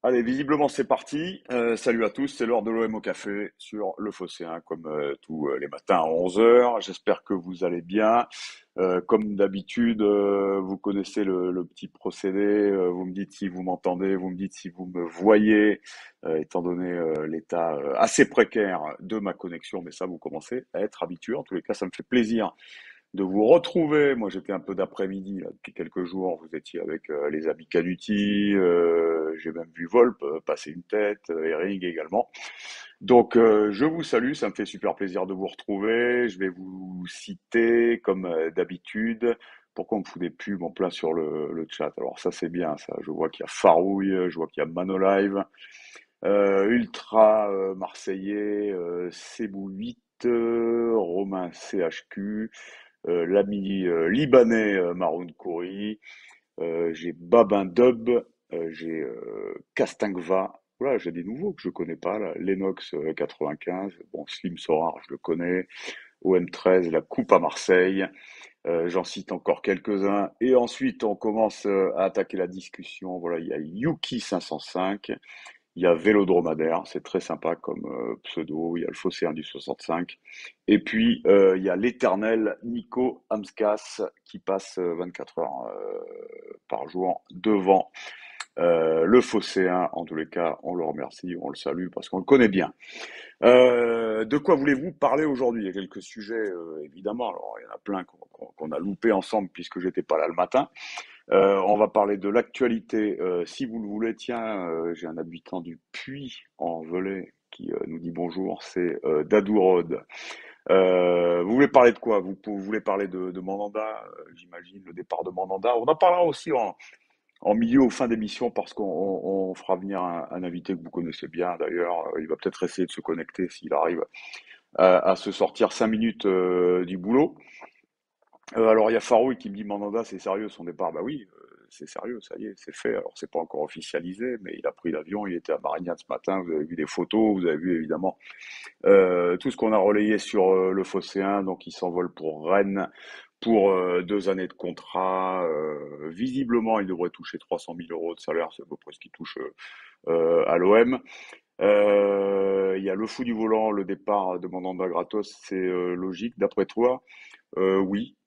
Allez, visiblement c'est parti. Salut à tous, c'est l'heure de l'OM au café sur le Phocéen, comme tous les matins à 11 heures. J'espère que vous allez bien. Comme d'habitude, vous connaissez le petit procédé. Vous me dites si vous m'entendez, vous me dites si vous me voyez, étant donné l'état assez précaire de ma connexion. Mais ça, vous commencez à être habitué. En tous les cas, ça me fait plaisir de vous retrouver. Moi, j'étais un peu d'après-midi là, depuis quelques jours. Vous étiez avec les amis Canuti. J'ai même vu Volpe passer une tête, Hering également. Donc, je vous salue. Ça me fait super plaisir de vous retrouver. Je vais vous citer comme d'habitude. Pourquoi on me fout des pubs en plein sur le chat? Alors ça c'est bien ça. Je vois qu'il y a Farouille, je vois qu'il y a Manolive, Ultra Marseillais, Cebou 8, Romain CHQ, l'ami libanais Maroun Kouri, j'ai Babin Dub, j'ai Kastangva. Voilà, j'ai des nouveaux que je connais pas là. Lennox 95, bon Slim Sorar, je le connais. OM13, la Coupe à Marseille. J'en cite encore quelques-uns. Et ensuite, on commence à attaquer la discussion. Voilà, il y a Yuki 505, il y a Vélodromadaire, c'est très sympa comme pseudo. Il y a le Phocéen du 65. Et puis, il y a l'éternel Nico Amskas qui passe 24 heures par jour devant le Phocéen. En tous les cas, on le remercie, on le salue parce qu'on le connaît bien. De quoi voulez-vous parler aujourd'hui? Il y a quelques sujets, évidemment. Alors, il y en a plein qu'on a loupé ensemble puisque j'étais pas là le matin. On va parler de l'actualité, si vous le voulez. Tiens, j'ai un habitant du Puy-en-Velay qui nous dit bonjour, c'est Dadou Rod. Vous voulez parler de quoi? Vous voulez parler de Mandanda, j'imagine, le départ de Mandanda. On en parlera aussi en milieu ou fin d'émission parce qu'on fera venir un invité que vous connaissez bien d'ailleurs. Il va peut-être essayer de se connecter s'il arrive à se sortir 5 minutes du boulot. Alors il y a Farouk qui me dit Mandanda, c'est sérieux son départ. Bah oui, c'est sérieux, ça y est, c'est fait. Alors c'est pas encore officialisé, mais il a pris l'avion, il était à Marignane ce matin. Vous avez vu des photos, vous avez vu évidemment tout ce qu'on a relayé sur le Phocéen. Donc il s'envole pour Rennes pour 2 années de contrat. Visiblement, il devrait toucher 300 000 euros de salaire, c'est à peu près ce qu'il touche à l'OM. Il y a le fou du volant, le départ de Mandanda gratos, c'est logique d'après toi? Oui,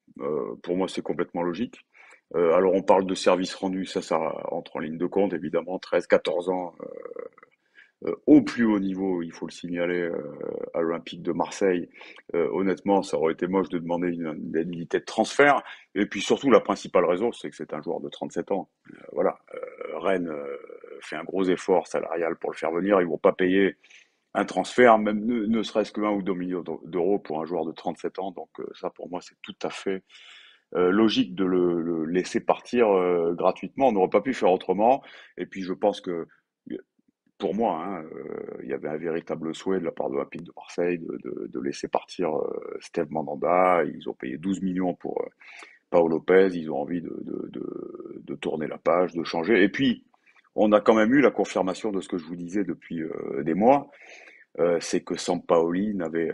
pour moi c'est complètement logique. Alors on parle de service rendu, ça entre en ligne de compte évidemment, 13-14 ans au plus haut niveau, il faut le signaler, à l'Olympique de Marseille. Honnêtement, ça aurait été moche de demander une indemnité de transfert. Et puis surtout, la principale raison, c'est que c'est un joueur de 37 ans. Voilà, Rennes fait un gros effort salarial pour le faire venir. Ils vont pas payer un transfert, même ne serait-ce que 1 ou 2 millions d'euros pour un joueur de 37 ans. Donc ça, pour moi, c'est tout à fait logique de le laisser partir gratuitement. On n'aurait pas pu faire autrement. Et puis je pense que pour moi, hein, il y avait un véritable souhait de la part de l'Olympique de Marseille de laisser partir Steve Mandanda. Ils ont payé 12 millions pour Paolo Lopez. Ils ont envie de tourner la page, de changer. Et puis, on a quand même eu la confirmation de ce que je vous disais depuis des mois, c'est que Sampaoli n'avait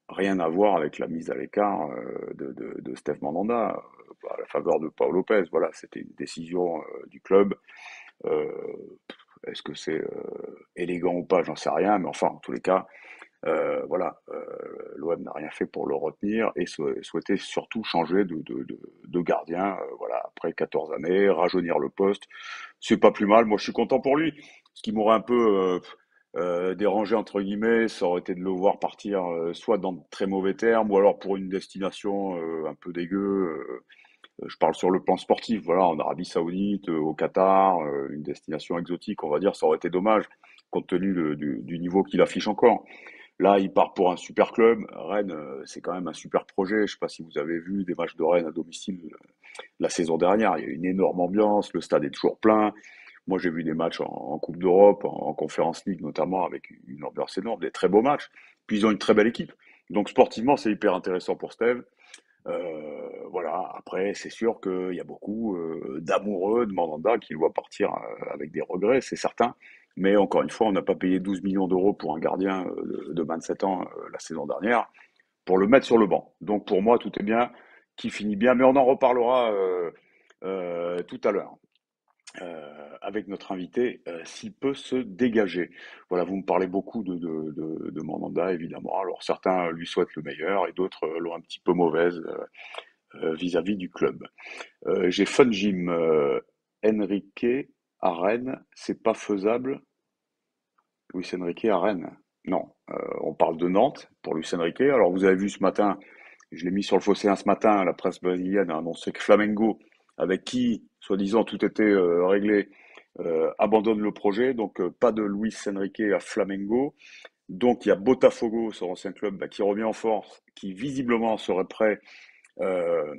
rien à voir avec la mise à l'écart de Steve Mandanda à la faveur de Paolo Lopez. Voilà, c'était une décision du club. Euh, Est-ce que c'est élégant ou pas? J'en sais rien, mais enfin, en tous les cas, voilà, l'OM n'a rien fait pour le retenir et souhaitait surtout changer de gardien. Voilà, après 14 années, rajeunir le poste, c'est pas plus mal. Moi, je suis content pour lui. Ce qui m'aurait un peu dérangé entre guillemets, ça aurait été de le voir partir soit dans de très mauvais termes, ou alors pour une destination un peu dégueu. Je parle sur le plan sportif, voilà, en Arabie Saoudite, au Qatar, une destination exotique, on va dire, ça aurait été dommage, compte tenu du niveau qu'il affiche encore. Là, il part pour un super club. Rennes, c'est quand même un super projet. Je ne sais pas si vous avez vu des matchs de Rennes à domicile la saison dernière. Il y a une énorme ambiance, le stade est toujours plein. Moi, j'ai vu des matchs en Coupe d'Europe, en Conference League notamment, avec une ambiance énorme, des très beaux matchs. Puis ils ont une très belle équipe. Donc sportivement, c'est hyper intéressant pour Steve. Voilà, après, c'est sûr qu'il y a beaucoup d'amoureux de Mandanda qui le voient partir avec des regrets, c'est certain. Mais encore une fois, on n'a pas payé 12 millions d'euros pour un gardien de 27 ans la saison dernière pour le mettre sur le banc. Donc pour moi, tout est bien, qui finit bien, mais on en reparlera tout à l'heure. avec notre invité, s'il peut se dégager. Voilà, vous me parlez beaucoup de Mandanda, évidemment. Alors certains lui souhaitent le meilleur et d'autres l'ont un petit peu mauvaise vis-à-vis du club. J'ai Fun Gym Enrique à Rennes, c'est pas faisable. Luis Enrique à Rennes. Non, on parle de Nantes pour Luis Enrique. Alors vous avez vu ce matin, je l'ai mis sur le Phocéen ce matin, la presse brésilienne a annoncé que Flamengo, avec qui, soi-disant, tout était réglé, abandonne le projet. Donc pas de Luis Enrique à Flamengo. Donc il y a Botafogo, son ancien club, bah, qui revient en force, qui visiblement serait prêt euh,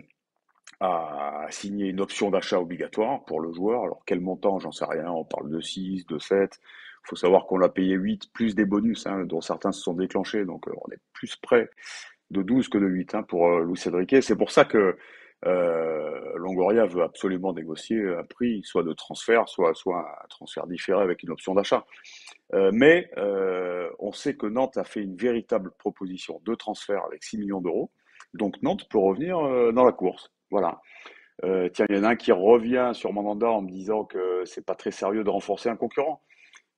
à signer une option d'achat obligatoire pour le joueur. Alors quel montant, j'en sais rien, on parle de 6, de 7. Il faut savoir qu'on l'a payé 8 plus des bonus, hein, dont certains se sont déclenchés, donc on est plus près de 12 que de 8 hein, pour Luis Enrique. C'est pour ça que Longoria veut absolument négocier un prix, soit de transfert, soit un transfert différé avec une option d'achat. Mais on sait que Nantes a fait une véritable proposition de transfert avec 6 millions d'euros. Donc Nantes peut revenir dans la course. Voilà. Tiens, il y en a un qui revient sur Mandanda en me disant que c'est pas très sérieux de renforcer un concurrent.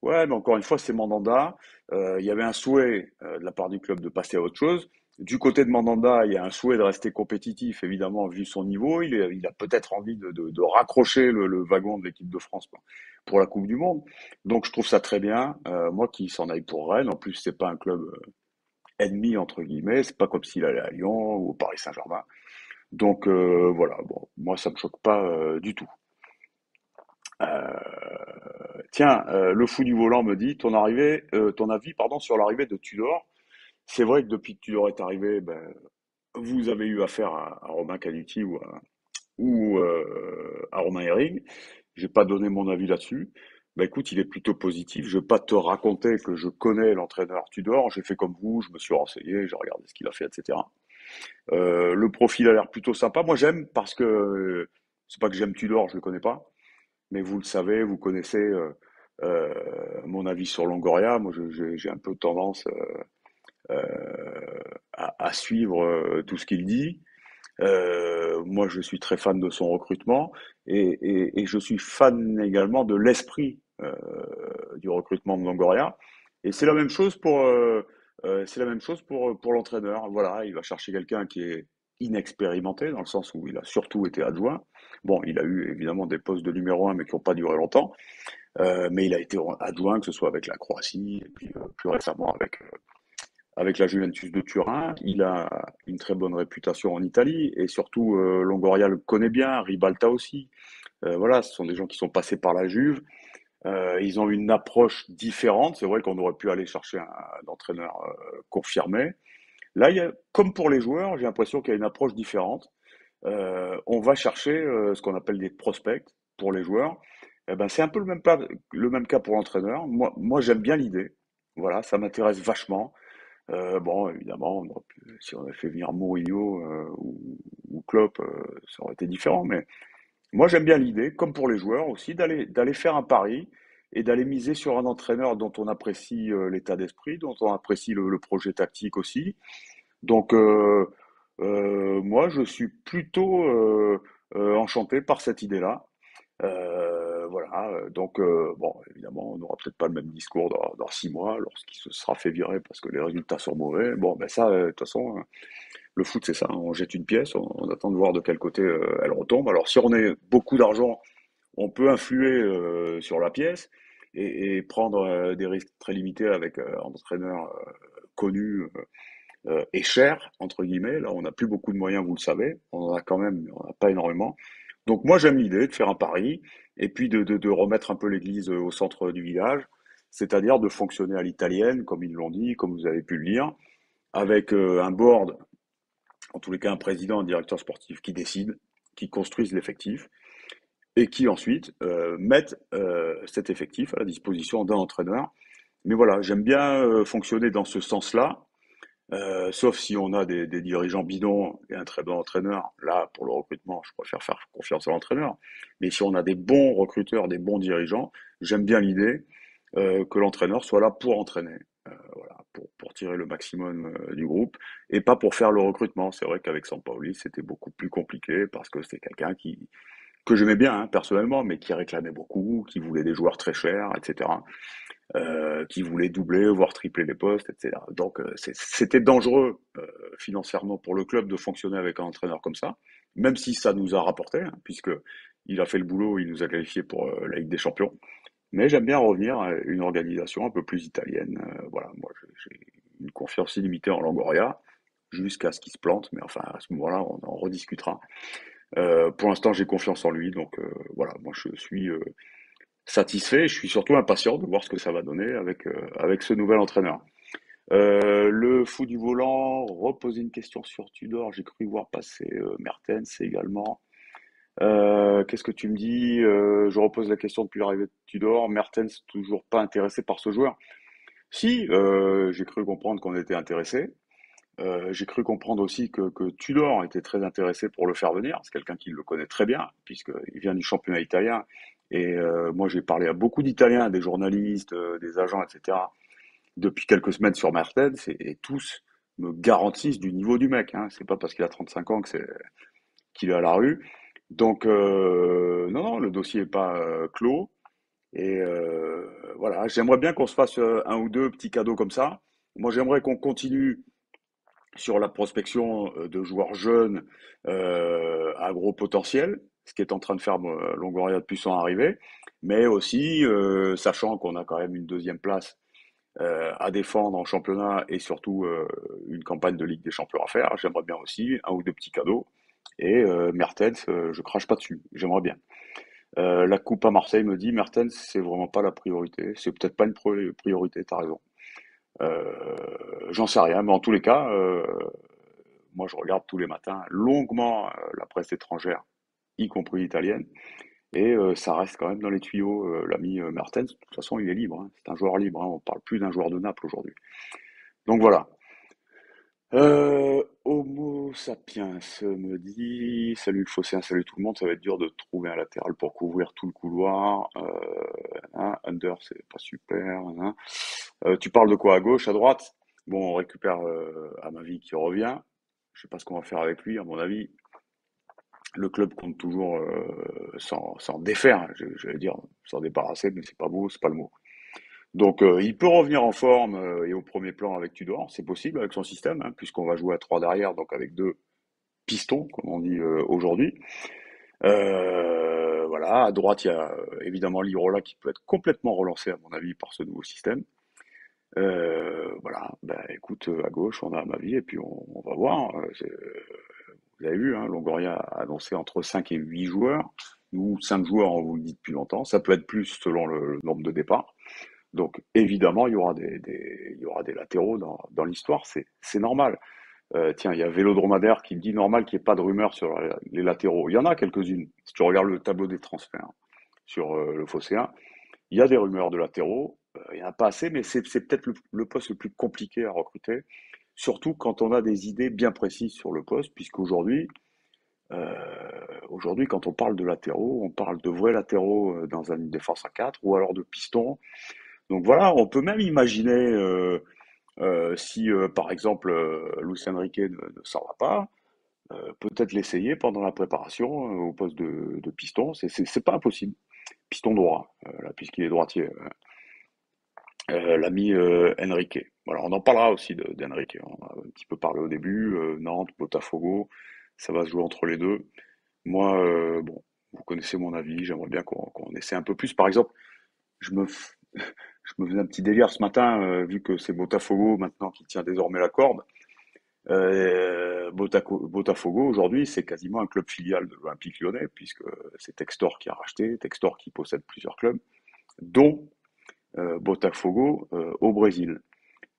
Ouais, mais encore une fois, c'est Mandanda. Il y avait un souhait de la part du club de passer à autre chose. Du côté de Mandanda, il y a un souhait de rester compétitif, évidemment, vu son niveau. Il a peut-être envie de raccrocher le wagon de l'équipe de France pour la Coupe du Monde. Donc, je trouve ça très bien. Moi, qui s'en aille pour Rennes. En plus, c'est pas un club ennemi entre guillemets. C'est pas comme s'il allait à Lyon ou au Paris Saint-Germain. Donc voilà. Bon, moi, ça me choque pas du tout. Tiens, le fou du volant me dit ton avis, pardon, sur l'arrivée de Tudor. C'est vrai que depuis que Tudor est arrivé, ben, vous avez eu affaire à Romain Canuti ou à Romain Herring. J'ai pas donné mon avis là-dessus. Ben écoute, il est plutôt positif. Je vais pas te raconter que je connais l'entraîneur Tudor. J'ai fait comme vous, je me suis renseigné, j'ai regardé ce qu'il a fait, etc. Le profil a l'air plutôt sympa. Moi, j'aime parce que c'est pas que j'aime Tudor, je le connais pas. Mais vous le savez, vous connaissez euh, mon avis sur Longoria. Moi, j'ai un peu tendance à suivre tout ce qu'il dit. Moi, je suis très fan de son recrutement et je suis fan également de l'esprit du recrutement de Longoria. Et c'est la même chose pour l'entraîneur. Voilà, il va chercher quelqu'un qui est inexpérimenté dans le sens où il a surtout été adjoint. Bon, il a eu évidemment des postes de numéro un, mais qui n'ont pas duré longtemps. Mais il a été adjoint, que ce soit avec la Croatie, et puis plus récemment avec la Juventus de Turin. Il a une très bonne réputation en Italie, et surtout Longoria le connaît bien, Ribalta aussi. Voilà, ce sont des gens qui sont passés par la Juve. Ils ont une approche différente. C'est vrai qu'on aurait pu aller chercher un entraîneur confirmé. Là, comme pour les joueurs, j'ai l'impression qu'il y a une approche différente. On va chercher ce qu'on appelle des prospects pour les joueurs. Eh ben, c'est un peu le même cas pour l'entraîneur. Moi j'aime bien l'idée. Voilà, ça m'intéresse vachement. Bon, évidemment, si on avait fait venir Mourinho ou Klopp, ça aurait été différent. Mais moi, j'aime bien l'idée, comme pour les joueurs aussi, d'aller faire un pari et d'aller miser sur un entraîneur dont on apprécie l'état d'esprit, dont on apprécie le projet tactique aussi. Donc, moi, je suis plutôt enchanté par cette idée-là. Voilà, donc bon, évidemment, on n'aura peut-être pas le même discours dans 6 mois lorsqu'il se sera fait virer parce que les résultats sont mauvais. Bon, ben ça, de toute façon, le foot, c'est ça, hein. On jette une pièce, on attend de voir de quel côté elle retombe. Alors, si on a beaucoup d'argent, on peut influer sur la pièce et prendre des risques très limités avec un entraîneur connu et cher, entre guillemets. Là, on n'a plus beaucoup de moyens, vous le savez. On en a quand même, mais on n'en a pas énormément. Donc moi, j'aime l'idée de faire un pari et puis de remettre un peu l'église au centre du village, c'est-à-dire de fonctionner à l'italienne, comme ils l'ont dit, comme vous avez pu le lire, avec un board, en tous les cas un président, un directeur sportif qui décide, qui construisent l'effectif et qui ensuite mettent cet effectif à la disposition d'un entraîneur. Mais voilà, j'aime bien fonctionner dans ce sens-là, sauf si on a des dirigeants bidons et un très bon entraîneur. Là, pour le recrutement, je préfère faire confiance à l'entraîneur. Mais si on a des bons recruteurs, des bons dirigeants, j'aime bien l'idée que l'entraîneur soit là pour entraîner. Voilà, pour tirer le maximum du groupe et pas pour faire le recrutement. C'est vrai qu'avec Sampaoli, c'était beaucoup plus compliqué parce que c'est quelqu'un que j'aimais bien hein, personnellement, mais qui réclamait beaucoup, qui voulait des joueurs très chers, etc. Qui voulait doubler, voire tripler les postes, etc. Donc c'était dangereux financièrement pour le club de fonctionner avec un entraîneur comme ça, même si ça nous a rapporté, hein, puisque il a fait le boulot, il nous a qualifiés pour la Ligue des Champions. Mais j'aime bien revenir à une organisation un peu plus italienne. Voilà, moi j'ai une confiance illimitée en Longoria jusqu'à ce qu'il se plante, mais enfin à ce moment-là on en rediscutera. Pour l'instant j'ai confiance en lui, donc voilà, moi je suis satisfait. Je suis surtout impatient de voir ce que ça va donner avec ce nouvel entraîneur. Le fou du volant, reposer une question sur Tudor. J'ai cru voir passer Mertens également. Qu'est-ce que tu me dis? Je repose la question depuis l'arrivée de Tudor. Mertens toujours pas intéressé par ce joueur. Si, j'ai cru comprendre qu'on était intéressé. J'ai cru comprendre aussi que Tudor était très intéressé pour le faire venir. C'est quelqu'un qui le connaît très bien, puisqu'il vient du championnat italien. Et moi, j'ai parlé à beaucoup d'Italiens, des journalistes, des agents, etc., depuis quelques semaines sur Mertens, et tous me garantissent du niveau du mec. Hein. C'est pas parce qu'il a 35 ans qu'il est à la rue. Donc, non, non, le dossier n'est pas clos. Et voilà, j'aimerais bien qu'on se fasse un ou deux petits cadeaux comme ça. Moi, j'aimerais qu'on continue sur la prospection de joueurs jeunes à gros potentiel, ce qui est en train de faire Longoria depuis son arrivée, mais aussi sachant qu'on a quand même une deuxième place à défendre en championnat et surtout une campagne de Ligue des Champions à faire, j'aimerais bien aussi un ou deux petits cadeaux. Et Mertens, je crache pas dessus, j'aimerais bien. La coupe à Marseille me dit Mertens, c'est vraiment pas la priorité, c'est peut-être pas une priorité, t'as raison. J'en sais rien, mais en tous les cas, moi, je regarde tous les matins longuement la presse étrangère, y compris italienne, et ça reste quand même dans les tuyaux. L'ami Mertens, de toute façon, il est libre. Hein. C'est un joueur libre. Hein. On parle plus d'un joueur de Naples aujourd'hui. Donc voilà. Homo sapiens me dit salut le Phocéen, salut tout le monde. Ça va être dur de trouver un latéral pour couvrir tout le couloir. Hein, Under, c'est pas super. Hein. Tu parles de quoi à gauche, à droite? Bon, on récupère à ma vie qui revient. Je sais pas ce qu'on va faire avec lui. À mon avis, le club compte toujours s'en défaire, hein, je vais dire, s'en débarrasser, mais c'est pas beau, c'est pas le mot. Donc il peut revenir en forme et au premier plan avec Tudor, c'est possible avec son système, hein, puisqu'on va jouer à 3 derrière, donc avec deux pistons, comme on dit aujourd'hui. Voilà, à droite, il y a évidemment Lirola qui peut être complètement relancé, à mon avis, par ce nouveau système. Voilà, ben écoute, à gauche, on a ma vie, et puis on va voir. Vous avez vu, hein, Longoria a annoncé entre 5 et 8 joueurs. Nous, 5 joueurs, on vous le dit depuis longtemps. Ça peut être plus selon le nombre de départs. Donc, évidemment, il y aura des latéraux dans l'histoire. C'est normal. Tiens, il y a Vélodromadaire qui me dit normal qu'il n'y ait pas de rumeurs sur les latéraux. Il y en a quelques-unes. Si tu regardes le tableau des transferts sur le Phocéen, il y a des rumeurs de latéraux. Il n'y en a pas assez, mais c'est peut-être le poste le plus compliqué à recruter. Surtout quand on a des idées bien précises sur le poste, puisqu'aujourd'hui, euh, aujourd'hui, quand on parle de latéraux, on parle de vrais latéraux dans une défense à 4 ou alors de pistons. Donc voilà, on peut même imaginer si, par exemple, Luis Enrique ne s'en va pas, peut-être l'essayer pendant la préparation au poste de piston. C'est pas impossible. Piston droit, là, puisqu'il est droitier, l'ami Enrique. Voilà, on en parlera aussi d'Enrique. On a un petit peu parlé au début. Nantes, Botafogo, ça va se jouer entre les deux. Moi, bon, vous connaissez mon avis, j'aimerais bien qu'on essaie un peu plus. Par exemple, je me, f- je me faisais un petit délire ce matin, vu que c'est Botafogo maintenant qui tient désormais la corde. Botafogo, aujourd'hui, c'est quasiment un club filial de l'Olympique Lyonnais, puisque c'est Textor qui a racheté, Textor qui possède plusieurs clubs, dont Botafogo au Brésil.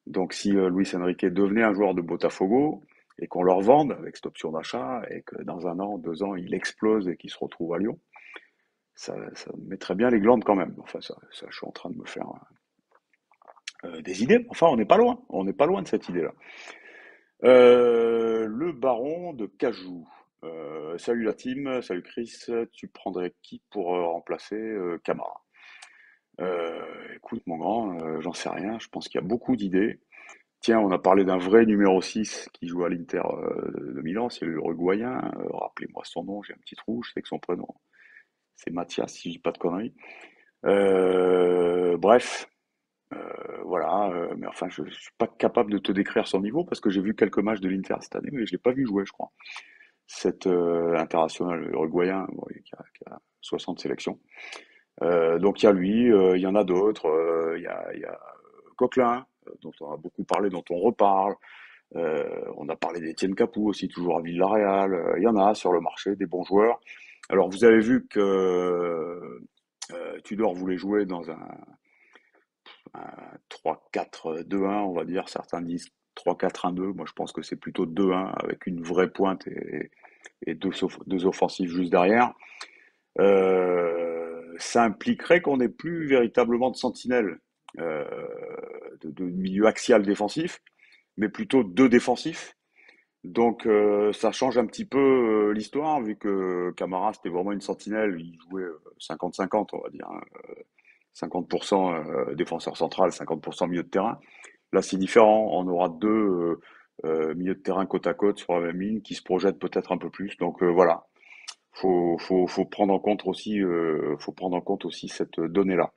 Donc si Luis Enrique devenait un joueur de Botafogo, et qu'on leur vende avec cette option d'achat, et que dans un an, 2 ans, il explose et qu'il se retrouve à Lyon, ça me mettrait bien les glandes quand même. Enfin, ça, je suis en train de me faire des idées. Enfin, on n'est pas loin. On n'est pas loin de cette idée-là. Le baron de Cajou. Salut la team, salut Chris. Tu prendrais qui pour remplacer Camara? Écoute, mon grand, j'en sais rien. Je pense qu'il y a beaucoup d'idées. Tiens, on a parlé d'un vrai numéro 6 qui joue à l'Inter de Milan, c'est l'Uruguayen. Rappelez-moi son nom, j'ai un petit trou, je sais que son prénom. C'est Mathias, si je dis pas de conneries. Bref, voilà, mais enfin, je suis pas capable de te décrire son niveau parce que j'ai vu quelques matchs de l'Inter cette année, mais je l'ai pas vu jouer, je crois. Cet international uruguayen, bon, qui a 60 sélections. Donc il y a lui, il y en a d'autres, il y a Coquelin, dont on a beaucoup parlé, dont on reparle. On a parlé d'Étienne Capoue aussi, toujours à Villarreal. Il y en a sur le marché, des bons joueurs. Alors vous avez vu que Tudor voulait jouer dans un 3-4-2-1, on va dire. Certains disent 3-4-1-2. Moi, je pense que c'est plutôt 2-1 avec une vraie pointe et deux offensifs juste derrière. Ça impliquerait qu'on n'ait plus véritablement de sentinelle, euh, de milieu axial défensif, mais plutôt deux défensifs. Donc ça change un petit peu l'histoire, vu que Camara c'était vraiment une sentinelle, il jouait 50-50 on va dire, hein. 50% défenseur central, 50% milieu de terrain. Là c'est différent, on aura deux milieux de terrain côte à côte sur la même ligne qui se projettent peut-être un peu plus. Donc voilà, faut prendre en compte aussi, cette donnée-là.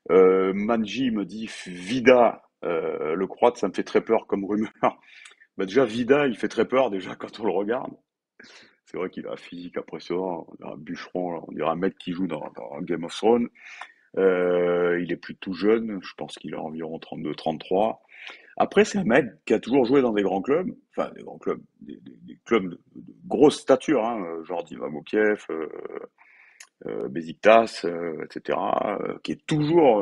Manji me dit Vida, le Croate, ça me fait très peur comme rumeur. Bah déjà, Vida, il fait très peur déjà quand on le regarde. C'est vrai qu'il a un physique impressionnant, on dirait un bûcheron, là, on dirait un mec qui joue dans Game of Thrones. Il est plus tout jeune, je pense qu'il a environ 32-33. Après, c'est un mec qui a toujours joué dans des grands clubs, enfin des grands clubs, des clubs de grosse stature, hein, genre Dynamo Kiev, Besiktas, etc., qui est toujours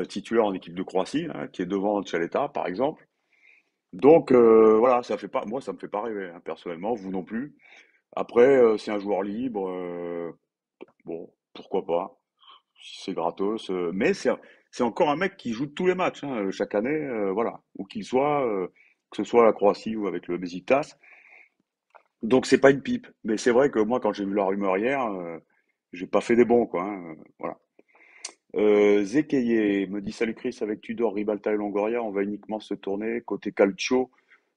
titulaire en équipe de Croatie, hein, qui est devant Tchaleta, par exemple. Donc voilà, ça fait pas, moi ça me fait pas rêver, hein, personnellement, vous non plus. Après, c'est un joueur libre, bon, pourquoi pas, si c'est gratos, mais c'est encore un mec qui joue tous les matchs, hein, chaque année, voilà, où qu'il soit, que ce soit à la Croatie ou avec le Besiktas. Donc c'est pas une pipe, mais c'est vrai que moi quand j'ai vu la rumeur hier, j'ai pas fait des bons quoi, hein, voilà. Zekeye me dit salut Chris, avec Tudor, Ribalta et Longoria, on va uniquement se tourner côté Calcio.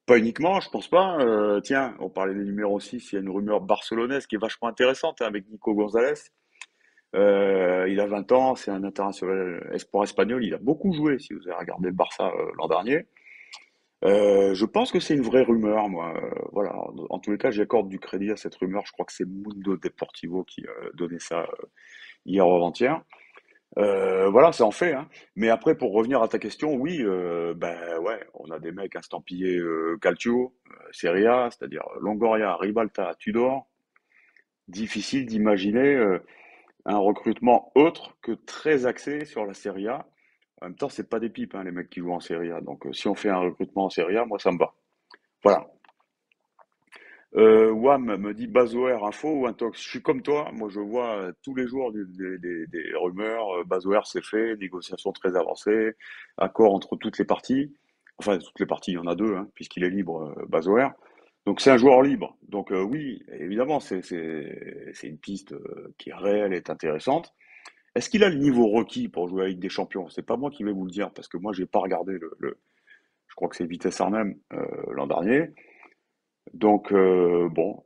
Pas uniquement, je pense pas. Tiens, on parlait des numéros 6, il y a une rumeur barcelonaise qui est vachement intéressante, hein, avec Nico Gonzalez. Il a 20 ans, c'est un international espoir espagnol, il a beaucoup joué si vous avez regardé le Barça l'an dernier. Je pense que c'est une vraie rumeur, moi. Voilà. En tous les cas, j'accorde du crédit à cette rumeur. Je crois que c'est Mundo Deportivo qui donnait ça hier ou avant-hier. Voilà, c'est en fait, hein. Mais après, pour revenir à ta question, oui, ben ouais, on a des mecs estampillés Calcio, Serie A, c'est-à-dire Longoria, Ribalta, Tudor. Difficile d'imaginer un recrutement autre que très axé sur la Serie A. En même temps, c'est pas des pipes, hein, les mecs qui jouent en Serie A. Donc, si on fait un recrutement en Serie A, moi, ça me va. Voilà. Wam me dit Bazoer info ou intox. Je suis comme toi, moi je vois tous les jours des rumeurs. Bazoer c'est fait, négociations très avancées, accord entre toutes les parties. Enfin, toutes les parties, il y en a deux, hein, puisqu'il est libre, Bazoer. Donc c'est un joueur libre. Donc oui, évidemment, c'est une piste qui est réelle et est intéressante. Est-ce qu'il a le niveau requis pour jouer à la Ligue des Champions? C'est pas moi qui vais vous le dire, parce que moi j'ai pas regardé je crois que c'est Vitesse Arnhem l'an dernier. Donc bon,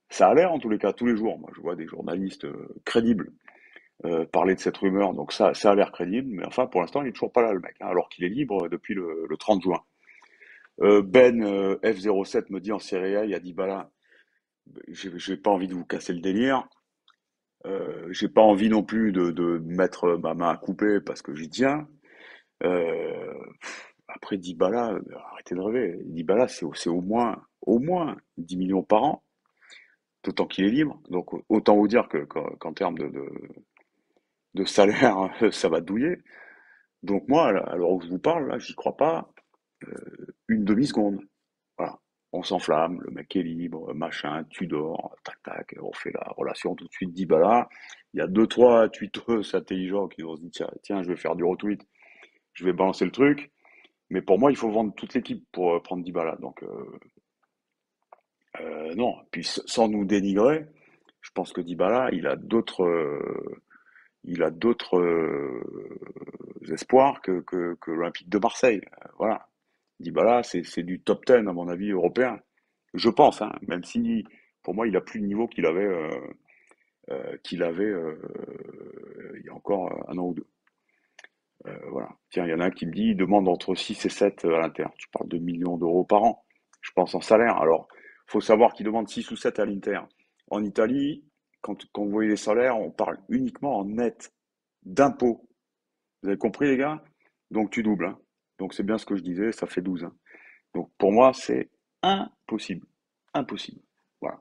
ça a l'air en tous les cas tous les jours. Moi, je vois des journalistes crédibles parler de cette rumeur, donc ça a l'air crédible. Mais enfin, pour l'instant, il est toujours pas là, le mec, hein, alors qu'il est libre depuis le 30 juin. Ben F07 me dit en Serie A, il y a Dybala. J'ai pas envie de vous casser le délire. J'ai pas envie non plus de mettre ma main à couper parce que j'y tiens. Euh, Après Dybala, arrêtez de rêver. Dybala, c'est au moins 10 millions par an. D'autant qu'il est libre. Donc autant vous dire qu'en termes de salaire, ça va douiller. Donc moi, là, alors que je vous parle, là, j'y crois pas une demi-seconde. Voilà. On s'enflamme, le mec est libre, machin, tu dors, tac tac, on fait la relation tout de suite, dit bah là. Il y a deux, trois tweetos intelligents qui vont se dire tiens, je vais faire du retweet, je vais balancer le truc. Mais pour moi, il faut vendre toute l'équipe pour prendre Dybala. Donc non. Puis sans nous dénigrer, je pense que Dybala, il a d'autres espoirs que l'Olympique de Marseille. Voilà. Dybala, c'est du top 10 à mon avis européen. Je pense, hein, même si pour moi il a plus le niveau qu'il avait qu'il avait il y a encore un an ou deux. Voilà. Tiens, il y en a un qui me dit, il demande entre 6 et 7 à l'Inter. Tu parles de millions d'euros par an, je pense en salaire. Alors, faut savoir qu'il demande 6 ou 7 à l'Inter. En Italie, quand vous voyez les salaires, on parle uniquement en net d'impôts. Vous avez compris, les gars? Donc tu doubles, hein. Donc c'est bien ce que je disais, ça fait 12, hein. Donc pour moi, c'est impossible. Impossible. Voilà.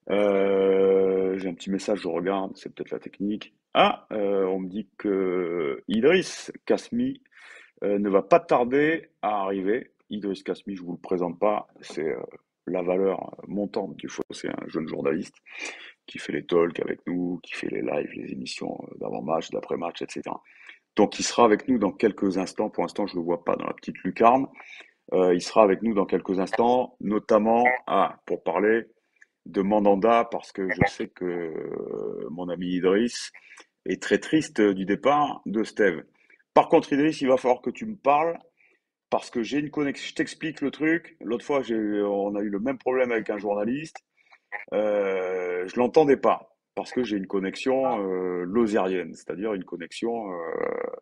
J'ai un petit message, je regarde, c'est peut-être la technique. Ah, on me dit que Idriss Kasmi ne va pas tarder à arriver. Idriss Kasmi, je vous le présente pas, c'est la valeur montante du fossé, un jeune journaliste qui fait les talks avec nous, qui fait les lives, les émissions d'avant-match, d'après-match, etc. Donc il sera avec nous dans quelques instants. Pour l'instant, je ne le vois pas dans la petite lucarne. Il sera avec nous dans quelques instants, notamment pour parler de Mandanda, parce que je sais que mon ami Idriss est très triste du départ de Steve. Par contre, Idriss, il va falloir que tu me parles, parce que j'ai une connexion. Je t'explique le truc. L'autre fois, on a eu le même problème avec un journaliste. Je l'entendais pas, parce que j'ai une connexion lozérienne, c'est-à-dire une connexion,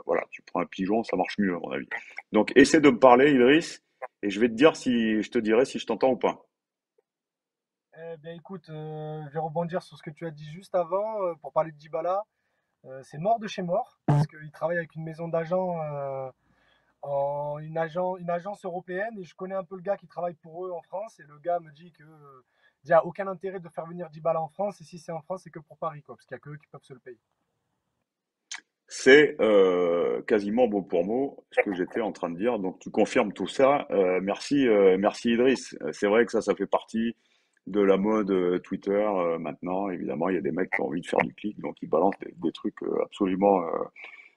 voilà, tu prends un pigeon, ça marche mieux à mon avis. Donc essaie de me parler, Idriss, et je vais te dire si je te dirai si je t'entends ou pas. Eh bien, écoute, je vais rebondir sur ce que tu as dit juste avant pour parler de Dybala. C'est mort de chez mort parce qu'il travaille avec une maison d'agents, une agence européenne et je connais un peu le gars qui travaille pour eux en France et le gars me dit que il n'y a aucun intérêt de faire venir Dybala en France et si c'est en France, c'est que pour Paris, quoi, parce qu'il n'y a que eux qui peuvent se le payer. C'est quasiment mot pour mot ce que j'étais en train de dire. Donc tu confirmes tout ça. Merci, merci Idriss. C'est vrai que ça fait partie de la mode Twitter maintenant. Évidemment, il y a des mecs qui ont envie de faire du clic, donc ils balancent des trucs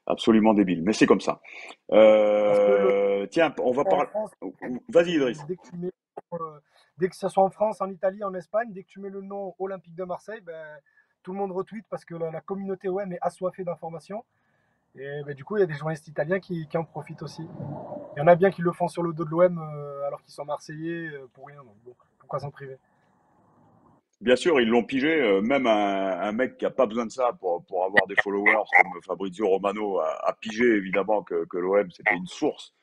absolument débiles. Mais c'est comme ça. Parce que le Tiens, on va en parler. France, Vas-y Idriss. dès que tu mets, dès que ce soit en France, en Italie, en Espagne, dès que tu mets le nom Olympique de Marseille, ben, tout le monde retweet parce que la communauté OM est assoiffée d'informations. Et ben, du coup, il y a des journalistes italiens qui en profitent aussi. Il y en a bien qui le font sur le dos de l'OM alors qu'ils sont marseillais pour rien. Donc, bon, pourquoi s'en priver? Bien sûr, ils l'ont pigé. Même un mec qui a pas besoin de ça pour avoir des followers comme Fabrizio Romano a pigé évidemment que l'OM c'était une source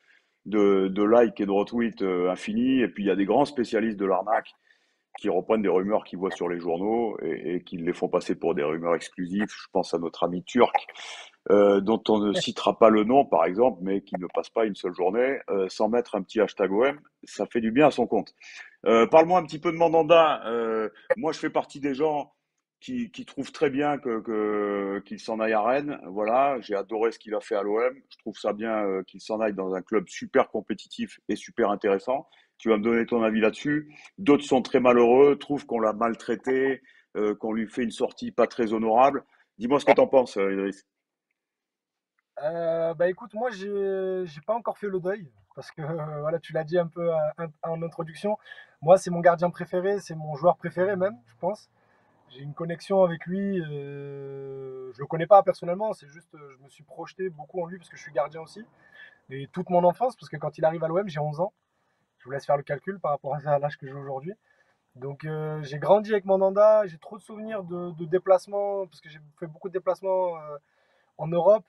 de likes et de retweets infinis. Et puis il y a des grands spécialistes de l'arnaque qui reprennent des rumeurs qu'ils voient sur les journaux et qui les font passer pour des rumeurs exclusives. Je pense à notre ami turc, dont on ne citera pas le nom par exemple, mais qui ne passe pas une seule journée sans mettre un petit hashtag OM. Ça fait du bien à son compte. Parle-moi un petit peu de Mandanda. Moi, je fais partie des gens qui trouvent très bien qu'il s'en aille à Rennes. Voilà, j'ai adoré ce qu'il a fait à l'OM. Je trouve ça bien qu'il s'en aille dans un club super compétitif et super intéressant. Tu vas me donner ton avis là-dessus. D'autres sont très malheureux, trouvent qu'on l'a maltraité, qu'on lui fait une sortie pas très honorable. Dis-moi ce que t'en penses, Idriss. Bah écoute, moi j'ai pas encore fait le deuil parce que voilà, tu l'as dit un peu en introduction. Moi, c'est mon gardien préféré, c'est mon joueur préféré même, je pense. J'ai une connexion avec lui. Je le connais pas personnellement, c'est juste je me suis projeté beaucoup en lui parce que je suis gardien aussi. Et toute mon enfance, parce que quand il arrive à l'OM, j'ai 11 ans. Je vous laisse faire le calcul par rapport à l'âge que j'ai aujourd'hui. Donc j'ai grandi avec Mandanda, j'ai trop de souvenirs de déplacements, parce que j'ai fait beaucoup de déplacements en Europe,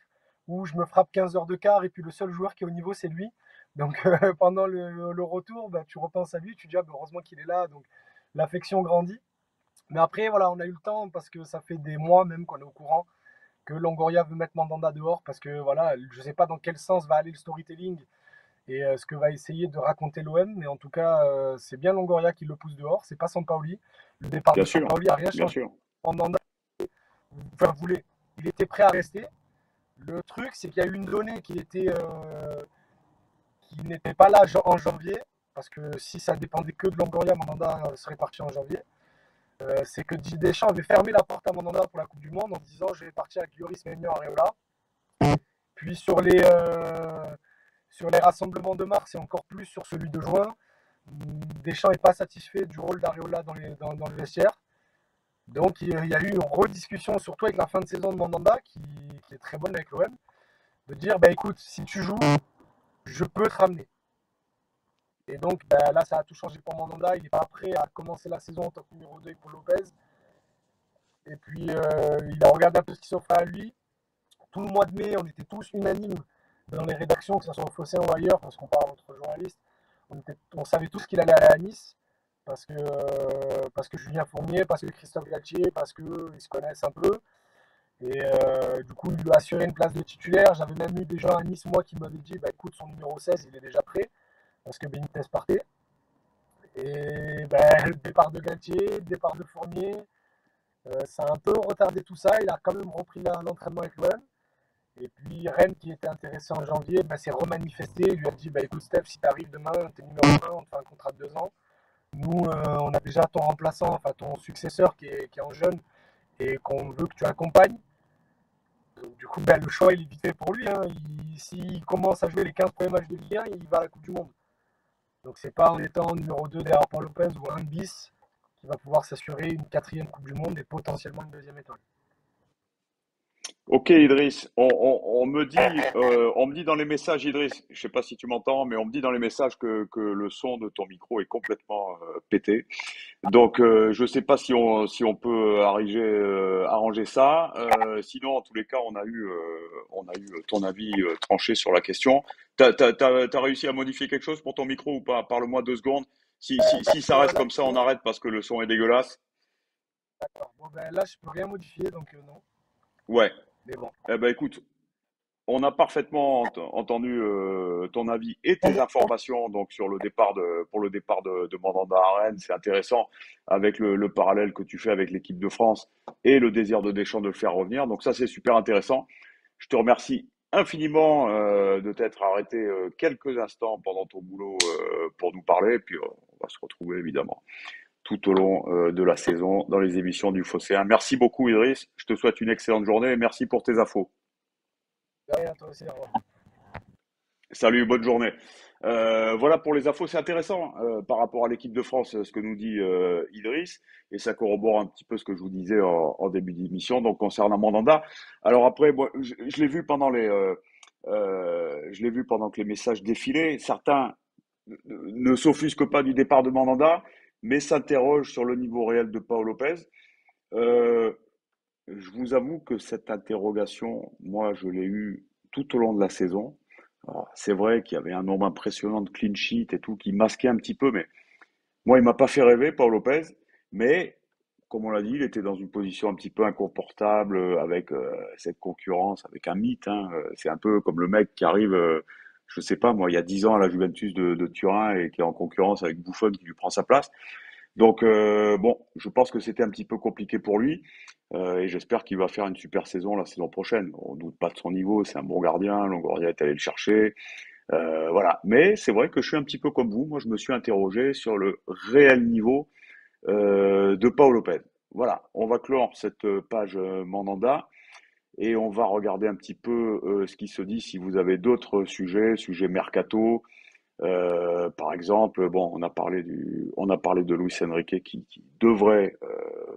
où je me frappe 15 heures de quart, et puis le seul joueur qui est au niveau, c'est lui. Donc pendant le retour, bah, tu repenses à lui, tu te dis ah, bah, heureusement qu'il est là, donc l'affection grandit. Mais après, voilà, on a eu le temps, parce que ça fait des mois même qu'on est au courant, que Longoria veut mettre Mandanda dehors, parce que voilà, je ne sais pas dans quel sens va aller le storytelling, et ce que va essayer de raconter l'OM, mais en tout cas, c'est bien Longoria qui le pousse dehors, c'est pas Sampaoli. Le départ Bien de sûr, Sampaoli a rien bien changé. sûr. Mandanda, enfin, voulait, il était prêt à rester. Le truc, c'est qu'il y a eu une donnée qui n'était pas là en janvier, parce que si ça dépendait que de Longoria, Mandanda serait parti en janvier. C'est que Didier Deschamps avait fermé la porte à Mandanda pour la Coupe du Monde en disant je vais partir avec Lloris, Maignan, Areola. Puis sur les rassemblements de mars et encore plus sur celui de juin, Deschamps n'est pas satisfait du rôle d'Areola dans le vestiaire. Donc il y a eu une rediscussion, surtout avec la fin de saison de Mandanda, qui est très bonne avec l'OM, de dire bah écoute, si tu joues, je peux te ramener. Et donc bah, là, ça a tout changé pour Mandanda. Il n'est pas prêt à commencer la saison en tant que numéro 2 pour Lopez. Et puis, il a regardé un peu ce qui s'offrait à lui. Tout le mois de mai, on était tous unanimes dans les rédactions, que ce soit au Fossé ou ailleurs, parce qu'on parle entre journalistes. On savait tous qu'il allait aller à Nice, parce que Julien Fournier, parce que Christophe Galtier, parce qu'ils se connaissent un peu. Et du coup, il lui a assuré une place de titulaire. J'avais même eu des gens à Nice, moi, qui m'avaient dit bah, écoute, son numéro 16, il est déjà prêt, parce que Benitez partait. Et ben, le départ de Galtier, le départ de Fournier, ça a un peu retardé tout ça. Il a quand même repris l'entraînement avec l'OM. Et puis Rennes, qui était intéressé en janvier, bah, s'est remanifesté. Il lui a dit bah, écoute, Steph, si tu arrives demain, tu es numéro 1, on te fait un contrat de 2 ans. Nous, on a déjà ton remplaçant, enfin ton successeur qui est en jeune et qu'on veut que tu accompagnes. Donc, du coup, ben, le choix il est vite fait pour lui. Hein. S'il commence à jouer les 15 premiers matchs de Ligue 1, il va à la Coupe du Monde. Donc c'est pas en étant numéro 2 derrière Paul Lopez ou un bis qu'il va pouvoir s'assurer une quatrième Coupe du Monde et potentiellement une deuxième étoile. Ok Idriss, on me dit dans les messages Idriss, je sais pas si tu m'entends, mais on me dit dans les messages que le son de ton micro est complètement pété. Donc je sais pas si on peut arranger ça. Sinon en tous les cas on a eu ton avis tranché sur la question. T'as réussi à modifier quelque chose pour ton micro ou pas? Parle-moi 2 secondes. Si ça reste Là, comme ça, on arrête parce que le son est dégueulasse. bon, ben, là, je peux rien modifier, donc non. Ouais. Mais bon. Eh ben écoute, on a parfaitement entendu ton avis et tes informations donc sur le départ pour le départ de Mandanda à Rennes. C'est intéressant avec le parallèle que tu fais avec l'équipe de France et le désir de Deschamps de le faire revenir. Donc ça, c'est super intéressant. Je te remercie infiniment de t'être arrêté quelques instants pendant ton boulot pour nous parler. Et puis on va se retrouver évidemment tout au long de la saison dans les émissions du Phocéen. Merci beaucoup Idriss. Je te souhaite une excellente journée et merci pour tes infos. De rien, toi aussi, au revoir. Salut, bonne journée. Voilà pour les infos, c'est intéressant par rapport à l'équipe de France, ce que nous dit Idriss, et ça corrobore un petit peu ce que je vous disais en début d'émission, donc concernant Mandanda. Alors après, moi, je l'ai vu pendant je l'ai vu pendant que les messages défilaient. Certains ne s'offusquent pas du départ de Mandanda, mais s'interrogent sur le niveau réel de Paul Lopez. Euh, je vous avoue que cette interrogation, moi, je l'ai eue tout au long de la saison. Alors, c'est vrai qu'il y avait un nombre impressionnant de clean sheets et tout qui masquait un petit peu, mais moi, il m'a pas fait rêver, Paul Lopez. Mais, comme on l'a dit, il était dans une position un petit peu inconfortable avec cette concurrence, avec un mythe. Hein. C'est un peu comme le mec qui arrive, je sais pas, moi, il y a 10 ans à la Juventus de Turin et qui est en concurrence avec Buffon qui lui prend sa place. Donc bon, je pense que c'était un petit peu compliqué pour lui et j'espère qu'il va faire une super saison la saison prochaine. On doute pas de son niveau, c'est un bon gardien, Longoria est allé le chercher, voilà. Mais c'est vrai que je suis un petit peu comme vous, moi je me suis interrogé sur le réel niveau de Paul Lopez. Voilà, on va clore cette page Mandanda et on va regarder un petit peu ce qui se dit si vous avez d'autres sujets mercato, par exemple, bon, on a parlé de Luis Enrique qui devrait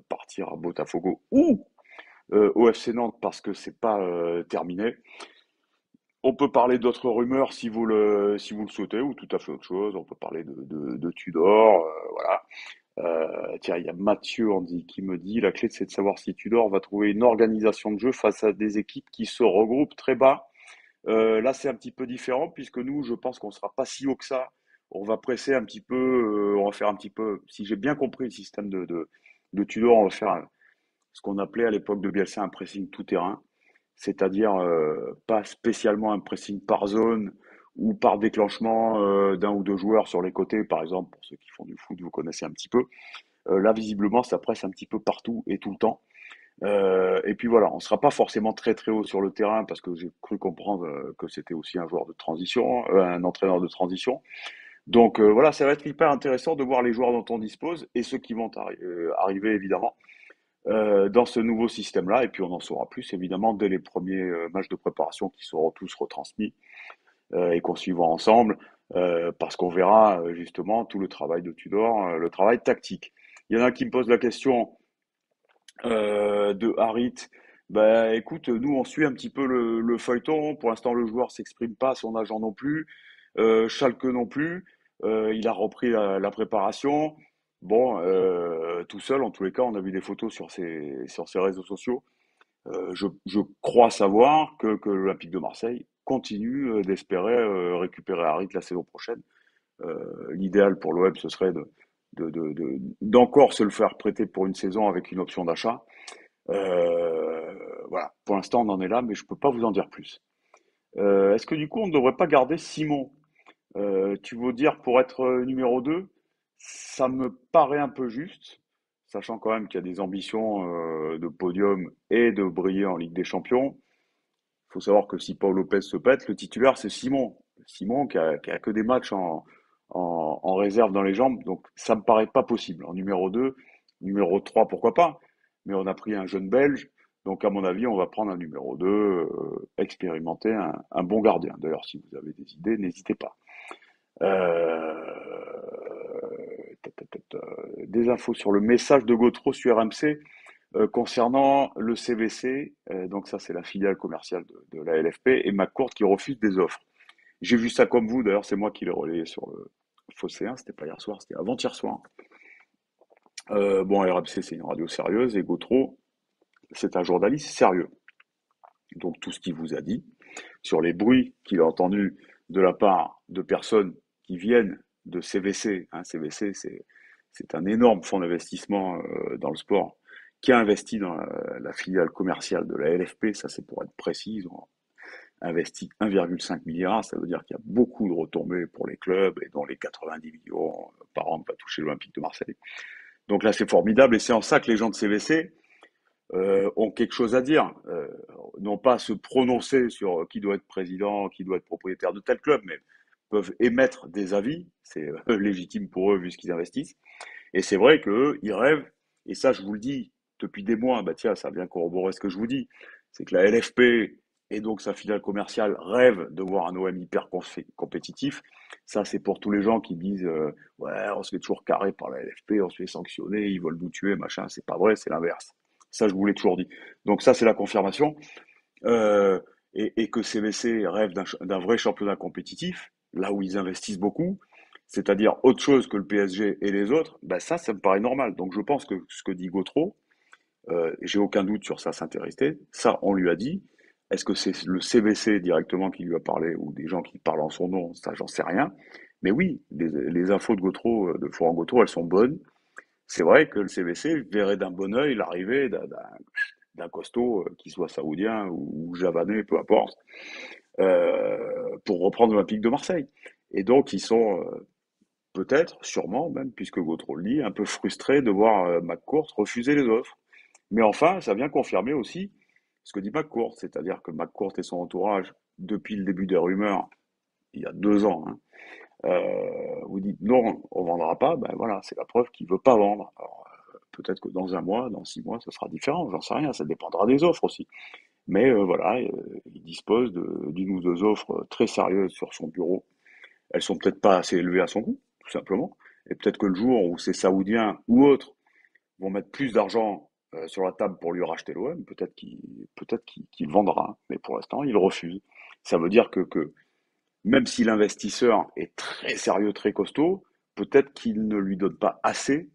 partir à Botafogo ou au FC Nantes parce que c'est pas terminé. On peut parler d'autres rumeurs si vous le souhaitez ou tout à fait autre chose. On peut parler de Tudor, voilà. Tiens, il y a Mathieu Andy qui me dit la clé c'est de savoir si Tudor va trouver une organisation de jeu face à des équipes qui se regroupent très bas. Là, c'est un petit peu différent puisque nous, je pense qu'on sera pas si haut que ça. On va presser un petit peu, on va faire un petit peu, si j'ai bien compris le système de Tudor, on va faire ce qu'on appelait à l'époque de Bielsa un pressing tout terrain, c'est-à-dire pas spécialement un pressing par zone ou par déclenchement d'un ou deux joueurs sur les côtés, par exemple, pour ceux qui font du foot, vous connaissez un petit peu. Là, visiblement, ça presse un petit peu partout et tout le temps. Et puis voilà, on ne sera pas forcément très très haut sur le terrain parce que j'ai cru comprendre que c'était aussi un joueur de transition, un entraîneur de transition. Donc voilà, ça va être hyper intéressant de voir les joueurs dont on dispose et ceux qui vont arriver évidemment dans ce nouveau système-là. Et puis on en saura plus évidemment dès les premiers matchs de préparation qui seront tous retransmis et qu'on suivra ensemble parce qu'on verra justement tout le travail de Tudor, le travail tactique. Il y en a qui me posent la question de Harit, bah écoute, nous on suit un petit peu le feuilleton. Pour l'instant, le joueur s'exprime pas, son agent non plus, Schalke non plus. Il a repris la préparation. Bon, tout seul, en tous les cas, on a vu des photos sur ses réseaux sociaux. Je crois savoir que l'Olympique de Marseille continue d'espérer récupérer Harit la saison prochaine. L'idéal pour l'OM, ce serait d'encore se le faire prêter pour une saison avec une option d'achat. Voilà, pour l'instant, on en est là, mais je peux pas vous en dire plus. Est-ce que du coup, on ne devrait pas garder Simon? Tu veux dire pour être numéro 2, ça me paraît un peu juste, sachant quand même qu'il y a des ambitions de podium et de briller en Ligue des Champions. Il faut savoir que si Paul Lopez se pète, le titulaire c'est Simon. Simon qui a que des matchs en réserve dans les jambes, donc ça me paraît pas possible. En numéro 2, numéro 3, pourquoi pas, mais on a pris un jeune Belge, donc à mon avis on va prendre un numéro 2 expérimenté, un bon gardien. D'ailleurs si vous avez des idées, n'hésitez pas. Des infos sur le message de Gautreau sur RMC concernant le CVC. Donc ça, c'est la filiale commerciale de la LFP et McCourt qui refuse des offres. J'ai vu ça comme vous. D'ailleurs, c'est moi qui l'ai relayé sur le Phocéen. C'était pas hier soir, c'était avant-hier soir. Bon, RMC, c'est une radio sérieuse et Gautreau, c'est un journaliste sérieux. Donc tout ce qu'il vous a dit sur les bruits qu'il a entendus de la part de personnes qui viennent de CVC. Hein, CVC, c'est un énorme fonds d'investissement dans le sport qui a investi dans la filiale commerciale de la LFP. Ça, c'est pour être précis. Ils ont investi 1,5 milliard. Ça veut dire qu'il y a beaucoup de retombées pour les clubs et dont les 90 millions par an va toucher l'Olympique de Marseille. Donc là, c'est formidable et c'est en ça que les gens de CVC ont quelque chose à dire, non pas se prononcer sur qui doit être président, qui doit être propriétaire de tel club, mais peuvent émettre des avis, c'est légitime pour eux vu ce qu'ils investissent. Et c'est vrai qu'eux, ils rêvent, et ça je vous le dis depuis des mois, bah tiens, ça vient corroborer ce que je vous dis, c'est que la LFP et donc sa filiale commerciale rêvent de voir un OM hyper compétitif. Ça, c'est pour tous les gens qui disent ouais, on se fait toujours carrer par la LFP, on se fait sanctionner, ils veulent nous tuer, machin. C'est pas vrai, c'est l'inverse. Ça, je vous l'ai toujours dit. Donc ça, c'est la confirmation. Euh, et que CVC rêve d'un vrai championnat compétitif, là où ils investissent beaucoup, c'est-à-dire autre chose que le PSG et les autres, bah ça me paraît normal. Donc je pense que ce que dit Gautreau, j'ai aucun doute sur sa sincérité. Ça, on lui a dit. Est-ce que c'est le CVC directement qui lui a parlé ou des gens qui parlent en son nom? Ça, j'en sais rien. Mais oui, les infos de Gautreau, de Florent Gautreau, elles sont bonnes. C'est vrai que le CVC verrait d'un bon œil l'arrivée d'un costaud, qui soit saoudien ou javanais, peu importe, pour reprendre l'Olympique de Marseille. Et donc, ils sont peut-être, sûrement même, puisque Gautreau le dit, un peu frustrés de voir McCourt refuser les offres. Mais enfin, ça vient confirmer aussi ce que dit McCourt, c'est-à-dire que McCourt et son entourage, depuis le début des rumeurs, il y a 2 ans, hein, vous dites non, on vendra pas, ben voilà, c'est la preuve qu'il veut pas vendre. Alors, peut-être que dans un mois, dans 6 mois, ça sera différent, j'en sais rien, ça dépendra des offres aussi. Mais voilà, il dispose d'une ou deux offres très sérieuses sur son bureau. Elles sont peut-être pas assez élevées à son goût, tout simplement. Et peut-être que le jour où ces Saoudiens ou autres vont mettre plus d'argent sur la table pour lui racheter l'OM, peut-être qu'il vendra. Mais pour l'instant, il refuse. Ça veut dire que même si l'investisseur est très sérieux, très costaud, peut-être qu'il ne lui donne pas assez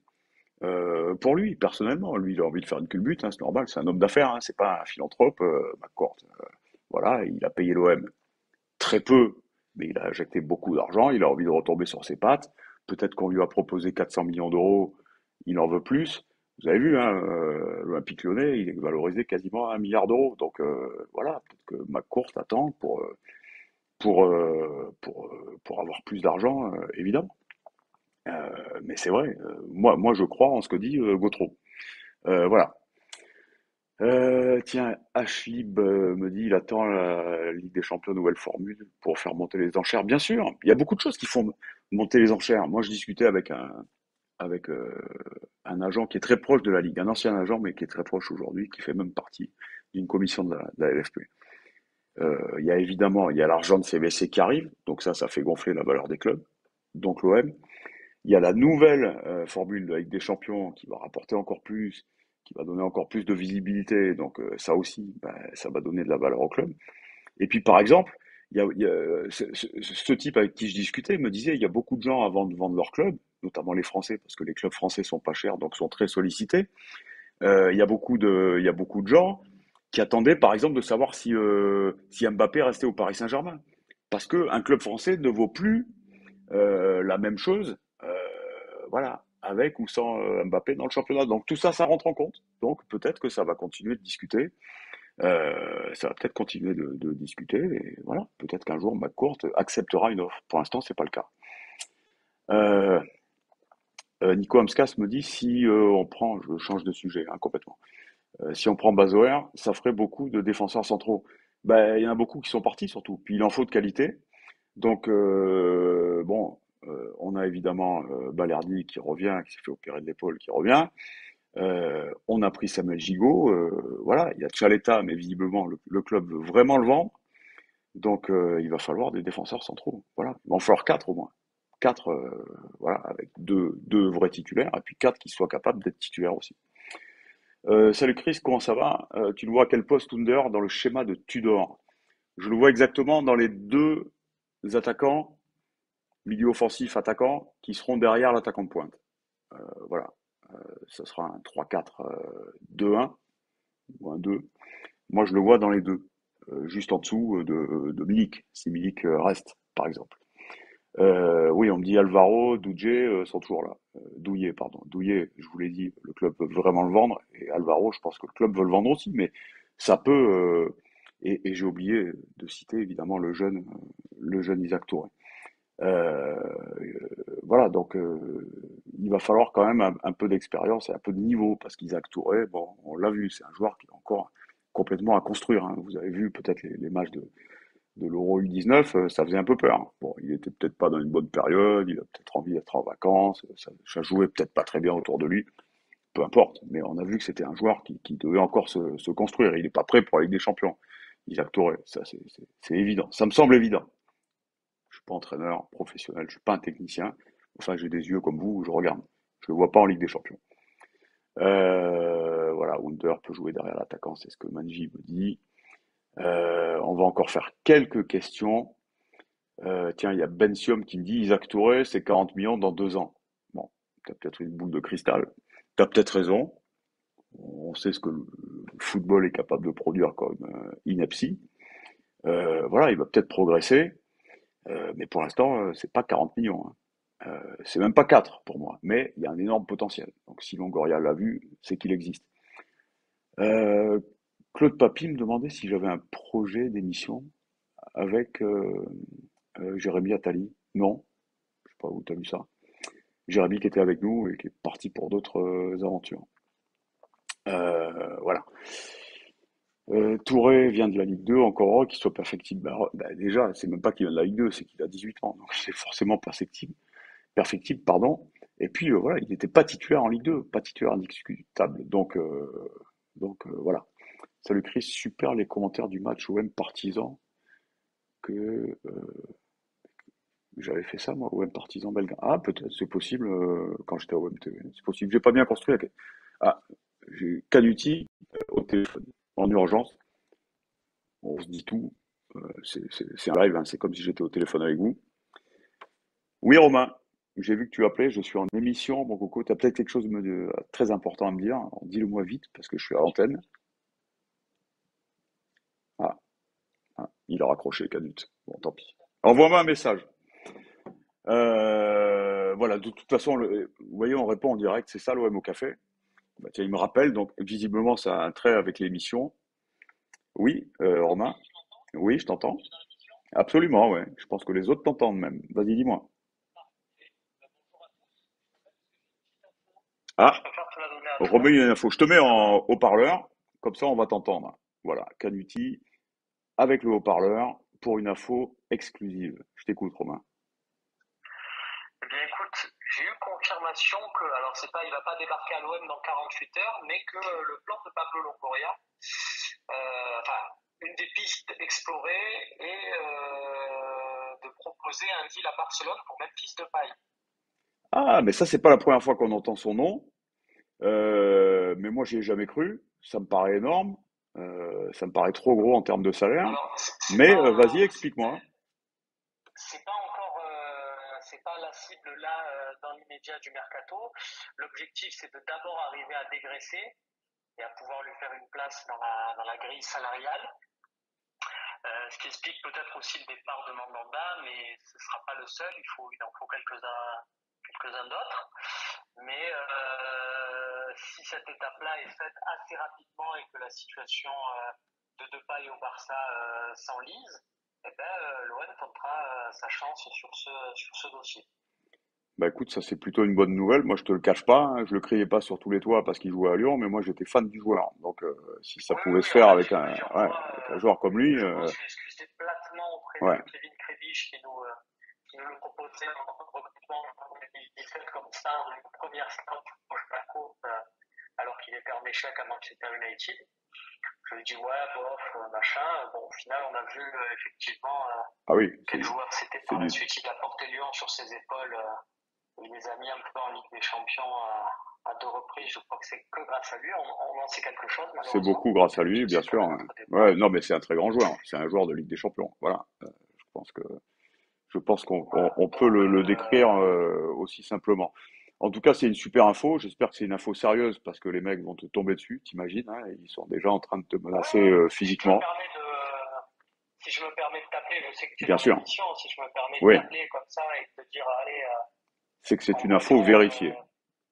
pour lui, personnellement. Lui, il a envie de faire une culbute, hein, c'est normal, c'est un homme d'affaires, hein, c'est pas un philanthrope, McCourt. Voilà, il a payé l'OM très peu, mais il a injecté beaucoup d'argent, il a envie de retomber sur ses pattes. Peut-être qu'on lui a proposé 400 millions d'euros, il en veut plus. Vous avez vu, hein, l'Olympique Lyonnais, il est valorisé quasiment à 1 milliard d'euros. Donc voilà, peut-être que McCourt attend pour avoir plus d'argent, évidemment. Mais c'est vrai, moi je crois en ce que dit Gautreau. Voilà. Tiens, Hachib me dit il attend la Ligue des Champions nouvelle formule pour faire monter les enchères. Bien sûr, il y a beaucoup de choses qui font monter les enchères. Moi, je discutais avec un agent qui est très proche de la Ligue, un ancien agent, mais qui est très proche aujourd'hui, qui fait même partie d'une commission de la LFP. Il y a l'argent de CVC qui arrive, donc ça fait gonfler la valeur des clubs, donc l'OM. Il y a la nouvelle formule de la Ligue des Champions qui va rapporter encore plus, qui va donner encore plus de visibilité. Donc ça aussi, ben, ça va donner de la valeur au club. Et puis par exemple, ce type avec qui je discutais me disait il y a beaucoup de gens avant de vendre leur club. notamment les Français, parce que les clubs français sont pas chers, donc sont très sollicités. Il y a beaucoup de gens qui attendaient, par exemple, de savoir si Mbappé restait au Paris Saint-Germain. Parce qu'un club français ne vaut plus la même chose, voilà, avec ou sans Mbappé dans le championnat. Donc tout ça, ça rentre en compte. Donc peut-être que ça va continuer de discuter. Ça va peut-être continuer de discuter. Et voilà, peut-être qu'un jour, McCourt acceptera une offre. Pour l'instant, c'est pas le cas. Euh, Nico Amskas me dit si on prend, je change de sujet hein, complètement. Si on prend Bazoer, ça ferait beaucoup de défenseurs centraux. Ben, il y en a beaucoup qui sont partis surtout. Puis il en faut de qualité. Donc, bon, on a évidemment Balerdi qui revient, qui s'est fait opérer de l'épaule, qui revient. On a pris Samuel Gigot. Voilà, il y a Tchaleta, mais visiblement, le club veut vraiment le vendre. Donc, il va falloir des défenseurs centraux. Voilà, il va en falloir quatre au moins. Quatre, voilà, avec deux vrais titulaires, et puis quatre qui soient capables d'être titulaires aussi. Salut Chris, comment ça va? Tu le vois à quel poste Under dans le schéma de Tudor? Je le vois exactement dans les deux attaquants milieu offensif attaquant qui seront derrière l'attaquant de pointe. Voilà, ce sera un 3-4-2-1 ou un 2. Moi, je le vois dans les deux, juste en dessous de Milik, si Milik reste, par exemple. Oui, on me dit Alvaro, Douillet sont toujours là. Douillet, pardon. Douillet, je vous l'ai dit, le club veut vraiment le vendre. Et Alvaro, je pense que le club veut le vendre aussi, mais ça peut. Et j'ai oublié de citer évidemment le jeune Isaac Touré. Euh, voilà, donc il va falloir quand même un peu d'expérience et un peu de niveau, parce qu'Isaac Touré, bon, on l'a vu, c'est un joueur qui est encore complètement à construire. Hein. Vous avez vu peut-être les matchs de l'Euro U19, ça faisait un peu peur. Bon, il était peut-être pas dans une bonne période, il a peut-être envie d'être en vacances, ça jouait peut-être pas très bien autour de lui, peu importe. Mais on a vu que c'était un joueur qui devait encore se construire. Il n'est pas prêt pour la Ligue des Champions. Isaac Touré, ça c'est évident. Ça me semble évident. Je suis pas entraîneur professionnel, je suis pas un technicien. Enfin, j'ai des yeux comme vous, je regarde. Je le vois pas en Ligue des Champions. Voilà, Wunder peut jouer derrière l'attaquant, c'est ce que Manji me dit. On va encore faire quelques questions. Tiens, il y a Ben Siom qui me dit Isaac Touré, c'est 40 millions dans 2 ans. Bon, tu as peut-être une boule de cristal. Tu as peut-être raison. On sait ce que le football est capable de produire comme ineptie. Voilà, il va peut-être progresser. Mais pour l'instant, c'est pas 40 millions. Hein. C'est même pas 4 pour moi, mais il y a un énorme potentiel. Donc si Longoria l'a vu, c'est qu'il existe. Euh, Claude Papy me demandait si j'avais un projet d'émission avec Jérémy Attali. Non, je sais pas où tu as vu ça. Jérémy qui était avec nous et qui est parti pour d'autres aventures. Voilà. Touré vient de la Ligue 2, encore qu'il soit perfectible. Bah, déjà, c'est même pas qu'il vient de la Ligue 2, c'est qu'il a 18 ans, donc c'est forcément perfectible, pardon. Et puis voilà, il n'était pas titulaire en Ligue 2, pas titulaire indiscutable. Voilà. Salut Chris, super les commentaires du match OM Partisan que j'avais fait ça moi, OM Partisan Belgrade. Ah peut-être, c'est possible quand j'étais à OM TV. C'est possible, j'ai pas bien construit Ah, j'ai Canuti au téléphone en urgence. On se dit tout. C'est un live, hein, c'est comme si j'étais au téléphone avec vous. Oui Romain, j'ai vu que tu appelais, je suis en émission, mon coco, tu as peut-être quelque chose de très important à me dire. Alors, dis-le-moi vite parce que je suis à l'antenne. Ah, ah, il a raccroché, Canut. Bon, tant pis. Envoie-moi un message. Voilà, de toute façon, vous voyez, on répond en direct, c'est ça l'OM au café. Bah, tiens, il me rappelle, donc visiblement, ça a un trait avec l'émission. Oui, Romain? Oui, je t'entends. Absolument, ouais. Je pense que les autres t'entendent même. Vas-y, dis-moi. Ah, remets une info. Je te mets en haut-parleur, comme ça on va t'entendre. Voilà, Canuti avec le haut-parleur pour une info exclusive. Je t'écoute, Romain. Eh bien, écoute, j'ai eu confirmation que, alors c'est pas, il va pas débarquer à l'OM dans 48 heures, mais que le plan de Pablo Longoria, enfin, une des pistes explorées est de proposer un deal à Barcelone pour Memphis Depay. Ah, mais ça, c'est pas la première fois qu'on entend son nom. Mais moi, j'y ai jamais cru. Ça me paraît énorme. Ça me paraît trop gros en termes de salaire. Alors, Mais vas-y, explique-moi. c'est pas encore, c'est pas la cible là dans l'immédiat. immédiat du mercato. L'objectif, c'est de d'abord arriver à dégraisser et à pouvoir lui faire une place dans la grille salariale. Ce qui explique peut-être aussi le départ de Mandanda, mais ce ne sera pas le seul, il en faut quelques-uns d'autres. Mais si cette étape-là est faite assez rapidement et que la situation de Depay au Barça s'enlise, eh ben, l'OM tentera sa chance sur ce dossier. Bah écoute, ça c'est plutôt une bonne nouvelle. Moi, je te le cache pas, hein, je le criais pas sur tous les toits parce qu'il jouait à Lyon, mais moi j'étais fan du joueur. Donc, si ça Oui, pouvait se on faire l'a avec dit plusieurs ouais, fois. avec un joueur comme lui, Je me suis excusé platement auprès ouais, de Kevin Krébich qui nous le proposait en recrutement en 2017 comme ça, une première star pour Paco, alors qu'il était en échec à Manchester United. Je lui ai dit ouais, bof, machin. Bon, au final, on a vu effectivement ah oui, quel joueur c'était c'est par la du, suite. Il a porté Lyon sur ses épaules. Il les a mis un peu en Ligue des Champions à deux reprises. Je crois que c'est que grâce à lui. On en sait quelque chose, c'est malheureusement, beaucoup grâce à lui, bien puisque c'est quand sûr, même hein. notre départ. Ouais, non, mais c'est un très grand joueur. C'est un joueur de Ligue des Champions. Voilà. Je pense que Je pense Voilà. on peut Donc, le décrire aussi simplement. En tout cas, c'est une super info. J'espère que c'est une info sérieuse parce que les mecs vont te tomber dessus, t'imagines, hein, ils sont déjà en train de te ouais, menacer physiquement. si je me permets de t'appeler, je sais que tu es Bien dans sûr. l'émission, si je me permets de Oui, t'appeler comme ça et de te dire, allez, c'est que c'est une info envoyons, vérifiée.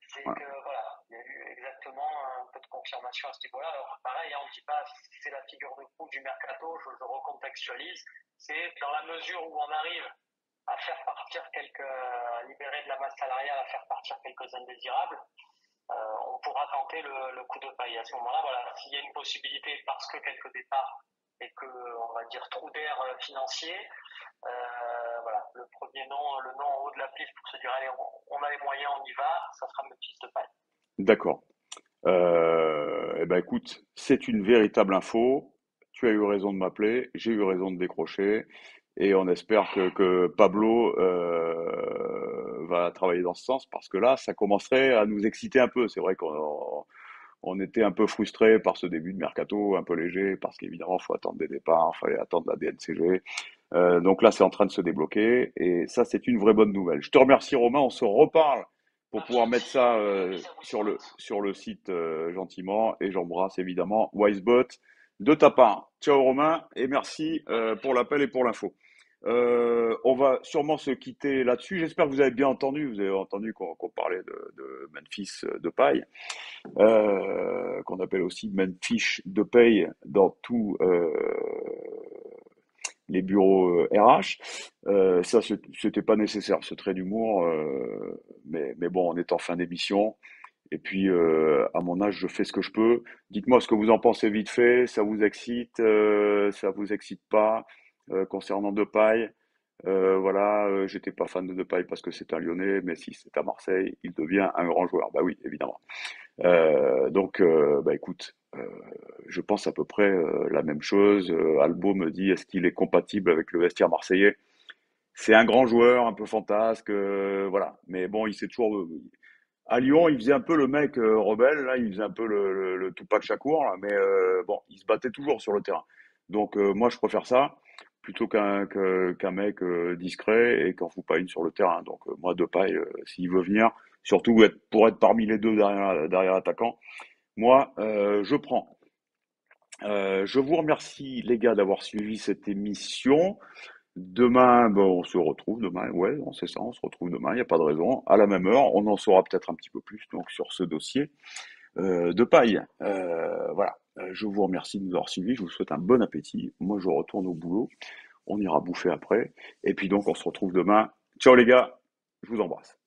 c'est Voilà. que voilà, il y a eu exactement un peu de confirmation à ce niveau-là. Alors pareil, hein, on ne dit pas c'est la figure de proue du mercato, je recontextualise. C'est dans la mesure où on arrive à faire partir à libérer de la masse salariale, à faire partir quelques indésirables, on pourra tenter le coup de paille. À ce moment-là, voilà, s'il y a une possibilité parce que quelques départs et que, on va dire, trou d'air financier, voilà, le nom en haut de la piste pour se dire, allez, on a les moyens, on y va, ça sera Memphis de paille. D'accord. Eh ben écoute, c'est une véritable info. Tu as eu raison de m'appeler, j'ai eu raison de décrocher, et on espère que Pablo va travailler dans ce sens parce que là, ça commencerait à nous exciter un peu. C'est vrai qu'on était un peu frustré par ce début de mercato, un peu léger, parce qu'évidemment, il faut attendre des départs, il fallait attendre la DNCG. Donc là, c'est en train de se débloquer, et ça, c'est une vraie bonne nouvelle. Je te remercie, Romain. On se reparle pour pouvoir mettre ça sur le site gentiment. Et j'embrasse évidemment Wisebot de ta part. Ciao Romain et merci pour l'appel et pour l'info. On va sûrement se quitter là-dessus. J'espère que vous avez bien entendu. Vous avez entendu qu'on parlait de Memphis Depay, qu'on appelle aussi Memphis Depay dans tous les bureaux RH. Ça, c'était pas nécessaire, ce trait d'humour. Mais bon, on est en fin d'émission. Et puis, à mon âge, je fais ce que je peux. Dites-moi ce que vous en pensez vite fait. Ça vous excite pas concernant Depay. Voilà, j'étais pas fan de Depay parce que c'est un Lyonnais, mais si c'est à Marseille, il devient un grand joueur. Bah oui, évidemment. Donc, bah écoute, je pense à peu près la même chose. Albo me dit, est-ce qu'il est compatible avec le vestiaire marseillais? C'est un grand joueur, un peu fantasque, voilà. Mais bon, il s'est toujours, à Lyon, il faisait un peu le mec rebelle, là, il faisait un peu le Tupac Shakur, là, mais bon, il se battait toujours sur le terrain. Donc moi, je préfère ça plutôt qu'un mec discret et qu'en fout pas une sur le terrain. Donc moi, Depay, s'il veut venir, surtout pour être parmi les deux derrière l'attaquant, moi, je prends. Je vous remercie, les gars, d'avoir suivi cette émission. Demain, bon, on se retrouve demain, ouais, c'est ça, on se retrouve demain, il n'y a pas de raison, à la même heure, on en saura peut-être un petit peu plus donc sur ce dossier de paille. Voilà, je vous remercie de nous avoir suivis, je vous souhaite un bon appétit, moi je retourne au boulot, on ira bouffer après, et puis donc on se retrouve demain. Ciao les gars, je vous embrasse.